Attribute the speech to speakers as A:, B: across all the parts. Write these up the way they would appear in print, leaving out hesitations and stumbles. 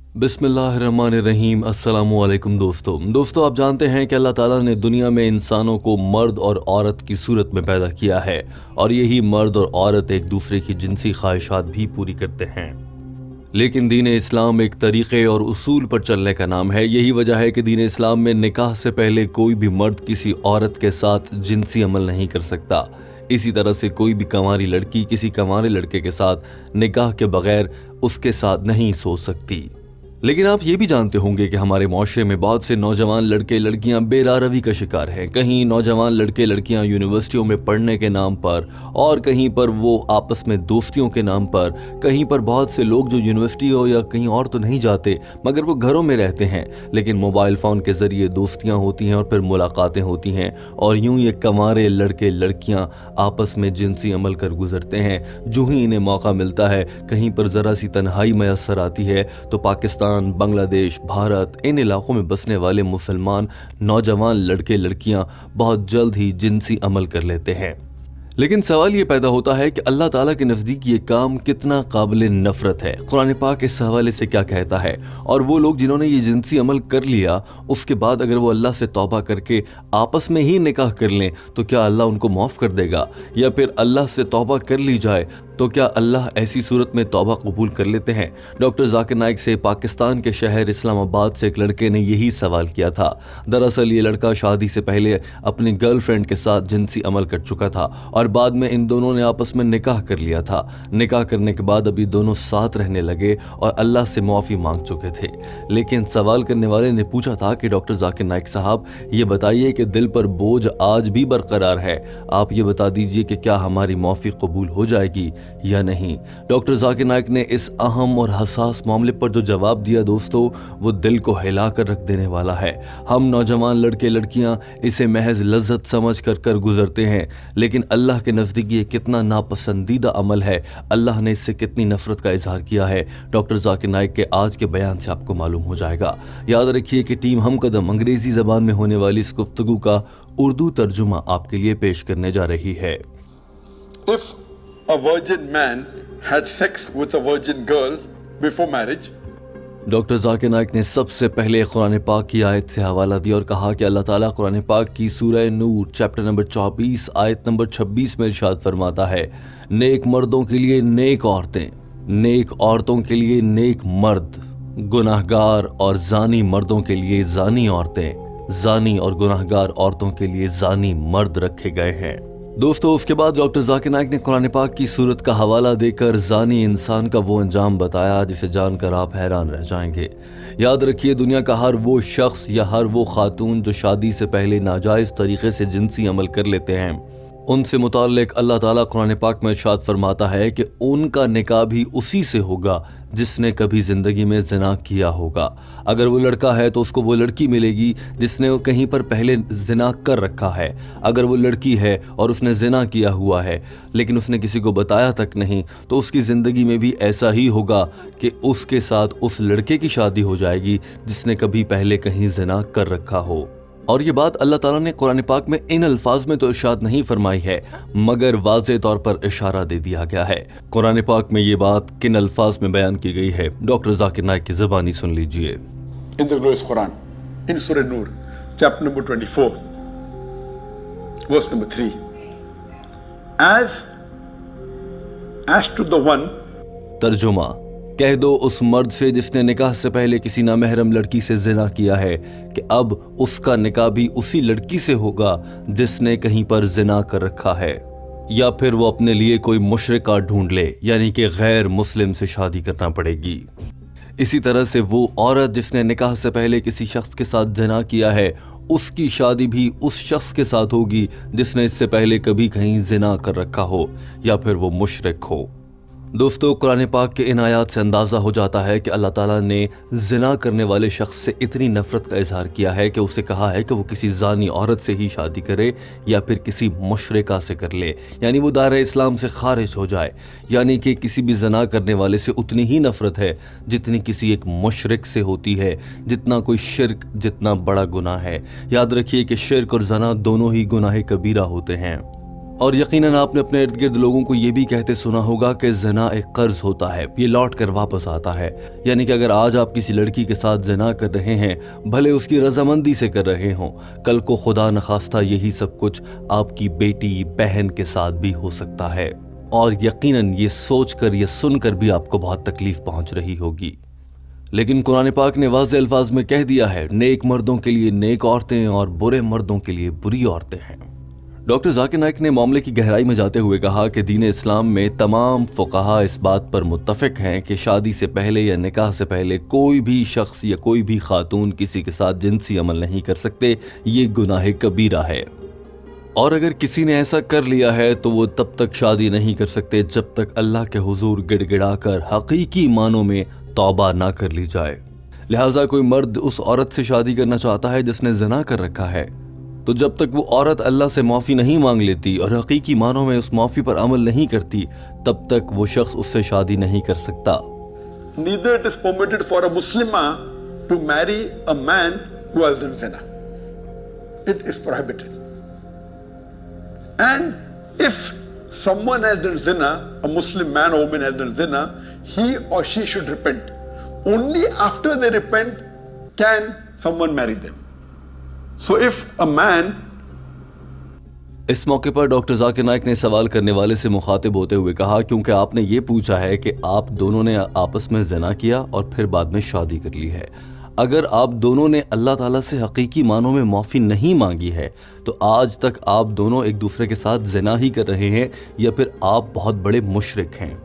A: बिस्मिल्लाहिर्रहमानिर्रहीम। अस्सलाम वालेकुम दोस्तों आप जानते हैं कि अल्लाह ताला ने दुनिया में इंसानों को मर्द और औरत की सूरत में पैदा किया है और यही मर्द और औरत एक दूसरे की जिनसी ख्वाहिशात भी पूरी करते हैं। लेकिन दीन इस्लाम एक तरीक़े और उसूल पर चलने का नाम है। यही वजह है कि दीन इस्लाम में निकाह से पहले कोई भी मर्द किसी औरत के साथ जिनसी अमल नहीं कर सकता। इसी तरह से कोई भी कंवारी लड़की किसी कंवारे लड़के के साथ निकाह के बगैर उसके साथ नहीं सो सकती। लेकिन आप ये भी जानते होंगे कि हमारे माशरे में बहुत से नौजवान लड़के लड़कियां बेरारवी का शिकार हैं। कहीं नौजवान लड़के लड़कियां यूनिवर्सिटियों में पढ़ने के नाम पर और कहीं पर वो आपस में दोस्तियों के नाम पर, कहीं पर बहुत से लोग जो यूनिवर्सिटी हो या कहीं और तो नहीं जाते मगर वो घरों में रहते हैं, लेकिन मोबाइल फ़ोन के ज़रिए दोस्तियाँ होती हैं और फिर मुलाकातें होती हैं और यूँ ये कंवारे लड़के लड़कियाँ आपस में जिनसी अमल कर गुजरते हैं। जो ही इन्हें मौका मिलता है, कहीं पर ज़रा सी तन्हाई मैसर आती है तो पाकिस्तान, बांग्लादेश, भारत, इन इलाकों में बसने वाले मुसलमान नौजवान लड़के लड़कियां बहुत जल्द ही जिनसी अमल कर लेते हैं। लेकिन सवाल ये पैदा होता है कि अल्लाह ताला के नज़दीक ये काम कितना काबिल नफ़रत है। कुरान पाक इस हवाले से क्या कहता है? और वो लोग जिन्होंने ये जिनसी अमल कर लिया उसके बाद अगर वो अल्लाह से तौबा करके आपस में ही निकाह कर लें तो क्या अल्लाह उनको माफ़ कर देगा? या फिर अल्लाह से तौबा कर ली जाए तो क्या अल्लाह ऐसी सूरत में तौबा कबूल कर लेते हैं? डॉक्टर जाकिर नाइक से पाकिस्तान के शहर इस्लामाबाद से एक लड़के ने यही सवाल किया था। दरअसल ये लड़का शादी से पहले अपनी गर्लफ्रेंड के साथ जिनसी अमल कर चुका था और बाद में इन दोनों ने आपस में निकाह कर लिया था। निकाह करने के बाद अभी दोनों साथ रहने लगे और अल्लाह से माफ़ी मांग चुके थे। लेकिन सवाल करने वाले ने पूछा था कि डॉक्टर जाकिर नाइक साहब, ये बताइए कि दिल पर बोझ आज भी बरकरार है, आप ये बता दीजिए कि क्या हमारी माफ़ी कबूल हो जाएगी या नहीं? डॉक्टर जाकिर नाइक ने इस अहम और हसास मामले पर जो जवाब दिया दोस्तों, वो दिल को हिला कर रख देने वाला है। हम नौजवान लड़के लड़कियां इसे महज लज्जत समझ कर गुजरते हैं, लेकिन अल्लाह के नज़दीक ये कितना नापसंदीदा अमल है, अल्लाह ने इससे कितनी नफरत का इजहार किया है, डॉक्टर जाकिर नाइक के आज के बयान से आपको मालूम हो जाएगा। याद रखिए कि टीम हम कदम अंग्रेजी ज़बान में होने वाली इस गुफ्तगू का उर्दू तर्जुमा आपके लिए पेश करने जा रही है।
B: If a virgin man had sex with a virgin girl before marriage,
A: doctor Zakir Naik ने सबसे पहले कुरान पाक की आयत से हवाला दिया और कहा कि अल्लाह ताला कुरान पाक की सूरह नूर चैप्टर नंबर 24 आयत नंबर 26 में इरशाद फरमाता है, नेक मर्दों के लिए नेक औरतें, नेक औरतों के लिए नेक मर्द, गुनाहगार और जानी मर्दों के लिए जानी औरतें, जानी और गुनाहगार औरतों के लिए जानी मर्द रखे गए हैं। दोस्तों उसके बाद डॉक्टर जाकिर नाइक ने कुरान पाक की सूरत का हवाला देकर जानी इंसान का वो अंजाम बताया जिसे जानकर आप हैरान रह जाएंगे। याद रखिए, दुनिया का हर वो शख्स या हर वो खातून जो शादी से पहले नाजायज़ तरीके से जिनसी अमल कर लेते हैं, उनसे मुताल्लिक अल्लाह ताला कुरान पाक में इरशाद फरमाता है कि उनका निकाह भी उसी से होगा जिसने कभी ज़िंदगी में ज़िना किया होगा। अगर वो लड़का है तो उसको वो लड़की मिलेगी जिसने कहीं पर पहले ज़िना कर रखा है। अगर वो लड़की है और उसने ज़िना किया हुआ है लेकिन उसने किसी को बताया तक नहीं, तो उसकी ज़िंदगी में भी ऐसा ही होगा कि उसके साथ उस लड़के की शादी हो जाएगी जिसने कभी पहले कहीं ज़िना कर रखा हो। और ये बात अल्लाह ताला ने कुरान पाक में इन अल्फाज में तो इरशाद नहीं फरमाई है, मगर वाज़े तौर पर इशारा दे दिया गया है। कुरान पाक में ये बात किन अल्फाज में बयान की गई है, डॉक्टर जाकिर नाइक की ज़बानी सुन लीजिए।
B: in the glorious Quran, in Surah Nur, chapter number 24, verse number 3, as to the one,
A: तर्जुमा, कह दो उस मर्द से जिसने निकाह से पहले किसी नामहरम लड़की से जिना किया है कि अब उसका निकाह भी उसी लड़की से होगा जिसने कहीं पर जिना कर रखा है, या फिर वो अपने लिए कोई मुशरिका ढूंढ ले, यानी कि गैर मुस्लिम से शादी करना पड़ेगी। इसी तरह से वो औरत जिसने निकाह से पहले किसी शख्स के साथ जिना किया है, उसकी शादी भी उस शख्स के साथ होगी जिसने इससे पहले कभी कहीं जिना कर रखा हो या फिर वो मुशरिक हो। दोस्तों कुरान पाक के इन आयात से अंदाज़ा हो जाता है कि अल्लाह ताला ने ज़िना करने वाले शख्स से इतनी नफ़रत का इजहार किया है कि उसे कहा है कि वो किसी ज़ानी औरत से ही शादी करे या फिर किसी मुशरिका से कर ले, यानी वो दायरा इस्लाम से खारिज हो जाए। यानी कि किसी भी ज़िना करने वाले से उतनी ही नफ़रत है जितनी किसी एक मुशरिक से होती है, जितना कोई शिर्क जितना बड़ा गुनाह है। याद रखिए कि शिर्क और ज़िना दोनों ही गुनाह कबीरा होते हैं। اور یقیناً آپ نے اپنے ارد گرد لوگوں کو یہ بھی کہتے سنا ہوگا کہ زنا ایک قرض ہوتا ہے، یہ لوٹ کر واپس آتا ہے۔ یعنی کہ اگر آج آپ کسی لڑکی کے ساتھ زنا کر رہے ہیں، بھلے اس کی رضامندی سے کر رہے ہوں، کل کو خدا نخواستہ یہی سب کچھ آپ کی بیٹی بہن کے ساتھ بھی ہو سکتا ہے، اور یقیناً یہ سوچ کر یہ سن کر بھی آپ کو بہت تکلیف پہنچ رہی ہوگی۔ لیکن قرآن پاک نے واضح الفاظ میں کہہ دیا ہے، نیک مردوں کے لیے نیک عورتیں اور برے مردوں کے لیے بری عورتیں ہیں۔ ڈاکٹر ذاکر نائک نے معاملے کی گہرائی میں جاتے ہوئے کہا کہ دین اسلام میں تمام فقہا اس بات پر متفق ہیں کہ شادی سے پہلے یا نکاح سے پہلے کوئی بھی شخص یا کوئی بھی خاتون کسی کے ساتھ جنسی عمل نہیں کر سکتے، یہ گناہ کبیرہ ہے، اور اگر کسی نے ایسا کر لیا ہے تو وہ تب تک شادی نہیں کر سکتے جب تک اللہ کے حضور گڑ گڑا کر حقیقی معنوں میں توبہ نہ کر لی جائے۔ لہٰذا کوئی مرد اس عورت سے شادی کرنا چاہتا ہے جس نے زنا کر رکھا ہے، تو جب تک وہ عورت اللہ سے معافی نہیں مانگ لیتی اور حقیقی معنوں میں اس معافی پر عمل نہیں کرتی، تب تک وہ شخص اس سے شادی نہیں کر سکتا۔
B: Neither it is permitted for a Muslimah to marry a man who has done zina. It is prohibited. And if someone has done zina, a Muslim man or woman has done zina, he or she should repent. Only after they repent can someone marry them. So if a man
A: اس موقع پر doctor Zakir Naik نے سوال کرنے والے سے مخاطب ہوتے ہوئے کہا، کیونکہ آپ نے یہ پوچھا ہے کہ آپ دونوں نے آپس میں زنا کیا اور پھر بعد میں شادی کر لی ہے، اگر آپ دونوں نے اللہ تعالیٰ سے حقیقی معنوں میں معافی نہیں مانگی ہے تو آج تک آپ دونوں ایک دوسرے کے ساتھ زنا ہی کر رہے ہیں، یا پھر آپ بہت بڑے مشرک ہیں۔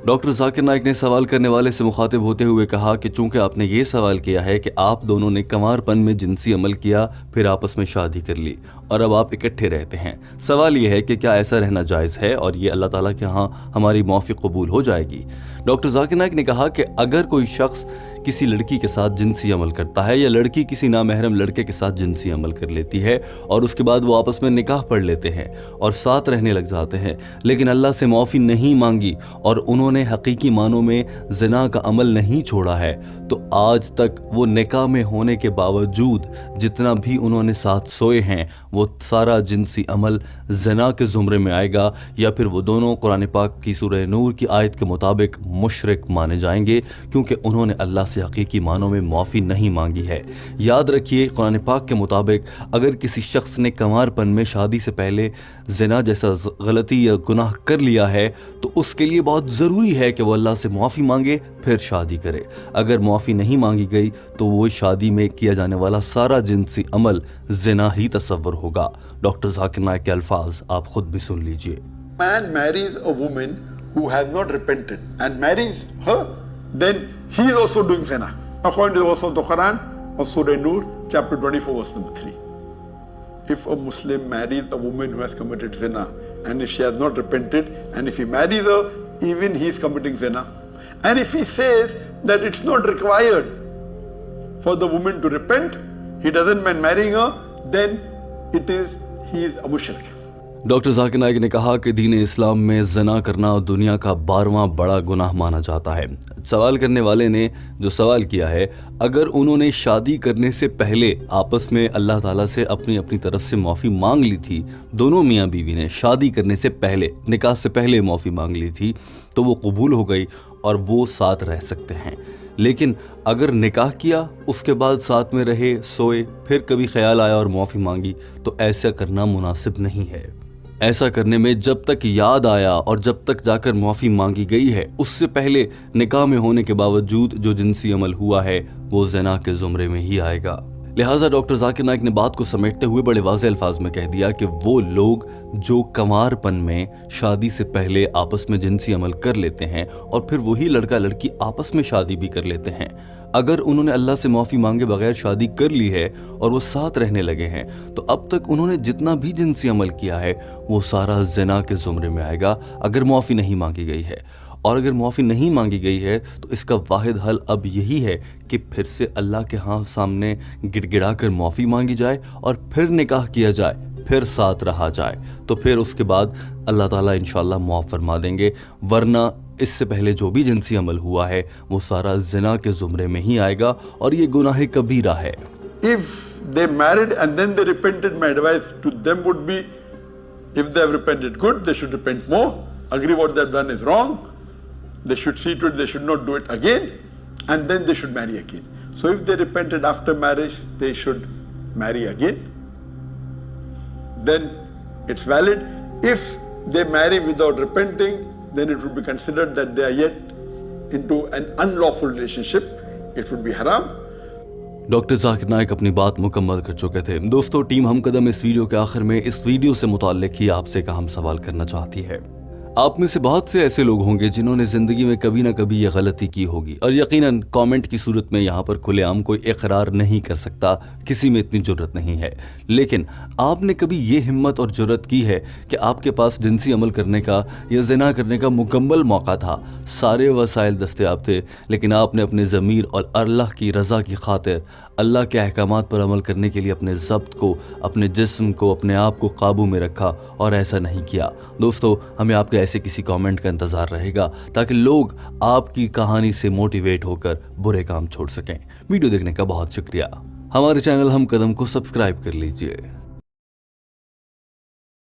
A: ڈاکٹر ذاکر نائک نے سوال کرنے والے سے مخاطب ہوتے ہوئے کہا کہ چونکہ آپ نے یہ سوال کیا ہے کہ آپ دونوں نے کنوار پن میں جنسی عمل کیا، پھر آپس میں شادی کر لی اور اب آپ اکٹھے رہتے ہیں، سوال یہ ہے کہ کیا ایسا رہنا جائز ہے اور یہ اللہ تعالیٰ کے ہاں ہماری معافی قبول ہو جائے گی؟ ڈاکٹر ذاکر نائک نے کہا کہ اگر کوئی شخص کسی لڑکی کے ساتھ جنسی عمل کرتا ہے یا لڑکی کسی نامحرم لڑکے کے ساتھ جنسی عمل کر لیتی ہے اور اس کے بعد وہ آپس میں نکاح پڑھ لیتے ہیں اور ساتھ رہنے لگ جاتے ہیں، لیکن اللہ سے معافی نہیں مانگی اور انہوں نے حقیقی معنوں میں زنا کا عمل نہیں چھوڑا ہے، تو آج تک وہ نکاح میں ہونے کے باوجود جتنا بھی انہوں نے ساتھ سوئے ہیں وہ سارا جنسی عمل زنا کے زمرے میں آئے گا، یا پھر وہ دونوں قرآن پاک کی سورہ نور کی آیت کے مطابق مشرک مانے جائیں گے، کیونکہ انہوں نے اللہ سے حقیقی معنوں میں معافی نہیں مانگی ہے۔ یاد رکھیے، قرآن پاک کے مطابق اگر کسی شخص نے کنوار پن میں شادی سے پہلے زنا جیسا غلطی یا گناہ کر لیا ہے تو اس کے لیے بہت ضروری ہے کہ وہ اللہ سے معافی مانگے پھر شادی کرے۔ اگر معافی نہیں مانگی گئی تو وہ شادی میں کیا جانے والا سارا جنسی عمل زنا ہی تصور ہوگا۔ ڈاکٹر ذاکر نائک کے الفاظ آپ خود بھی سن لیجئے۔
B: man marries a woman who has not repented and marries her, then he is also doing zina, according to the verse of the Quran of Surah Nur, chapter 24, verse number 3. If a Muslim marries a woman who has committed zina, and if she has not repented, and if he marries her, even he is committing zina. And if he says that it's not required for the woman to repent, he doesn't mind marrying her, then he is a mushrik.
A: Doctor Zakir Naik نے کہا کہ دین اسلام میں زنا کرنا دنیا کا 12واں بڑا گناہ مانا جاتا ہے۔ سوال کرنے والے نے جو سوال کیا ہے، اگر انہوں نے شادی کرنے سے پہلے آپس میں اللہ تعالیٰ سے اپنی طرف سے معافی مانگ لی تھی، دونوں میاں بیوی نے شادی کرنے سے پہلے، نکاح سے پہلے معافی مانگ لی تھی، تو وہ قبول ہو گئی اور وہ ساتھ رہ سکتے ہیں۔ لیکن اگر نکاح کیا، اس کے بعد ساتھ میں رہے، سوئے، پھر کبھی خیال آیا اور معافی مانگی، تو ایسا کرنا مناسب نہیں ہے۔ ایسا کرنے میں جب تک یاد آیا اور جب تک جا کر معافی مانگی گئی ہے، اس سے پہلے نکاح میں ہونے کے باوجود جو جنسی عمل ہوا ہے وہ زنا کے زمرے میں ہی آئے گا۔ لہٰذا ڈاکٹر ذاکر نائک نے بات کو سمیٹتے ہوئے بڑے واضح الفاظ میں کہہ دیا کہ وہ لوگ جو کنوار پن میں شادی سے پہلے آپس میں جنسی عمل کر لیتے ہیں اور پھر وہی لڑکا لڑکی آپس میں شادی بھی کر لیتے ہیں، اگر انہوں نے اللہ سے معافی مانگے بغیر شادی کر لی ہے اور وہ ساتھ رہنے لگے ہیں، تو اب تک انہوں نے جتنا بھی جنسی عمل کیا ہے وہ سارا زنا کے زمرے میں آئے گا، اگر معافی نہیں مانگی گئی ہے۔ اور اگر معافی نہیں مانگی گئی ہے تو اس کا واحد حل اب یہی ہے کہ پھر سے اللہ کے ہاں سامنے گڑ گڑا کر معافی مانگی جائے اور پھر نکاح کیا جائے، پھر ساتھ رہا جائے، تو پھر اس کے بعد اللہ تعالیٰ انشاءاللہ معاف فرما دیں گے، ورنہ اس سے پہلے جو بھی جنسی عمل ہوا ہے وہ سارا زنا کے زمرے میں ہی آئے گا اور یہ گناہ کبیرہ ہے۔
B: If they married and then they repented, my advice to them would be If they have repented good, they should repent more. Agree what they have done is wrong. They should see to it they should not do it again. And then they should marry again. So if they repented after marriage, they should marry again. Then it's valid. If they marry without repenting, then it would be considered that they are yet into an unlawful relationship. It would be haram.
A: Doctor Zakir Naik अपनी बात मुकम्मल कर चुके थे। दोस्तों, team हम कदम इस video के आखिर में इस वीडियो से मुताल्लिक ही आपसे एक अहम सवाल करना चाहती है। आप में से बहुत से ऐसे लोग होंगे जिन्होंने ज़िंदगी में कभी ना कभी ये गलती की होगी, और यकीनन कमेंट की सूरत में यहाँ पर खुलेआम कोई इकरार नहीं कर सकता, किसी में इतनी जुर्रत नहीं है। लेकिन आपने कभी ये हिम्मत और जुर्रत की है कि आपके पास जिनसी अमल करने का या ज़िना करने का मुकम्मल मौका था, सारे वसाइल दस्तयाब थे, लेकिन आपने अपने ज़मीर और अल्लाह की रज़ा की खातिर अल्लाह के अहकामात पर अमल करने के लिए अपने ज़ब्त को, अपने जिस्म को, अपने आप को काबू में रखा और ऐसा नहीं किया। दोस्तों, हमें आपके ऐसे किसी कमेंट का इंतज़ार रहेगा ताकि लोग आपकी कहानी से मोटिवेट होकर बुरे काम छोड़ सकें। वीडियो देखने का बहुत शुक्रिया। हमारे चैनल हम कदम को सब्सक्राइब कर लीजिए।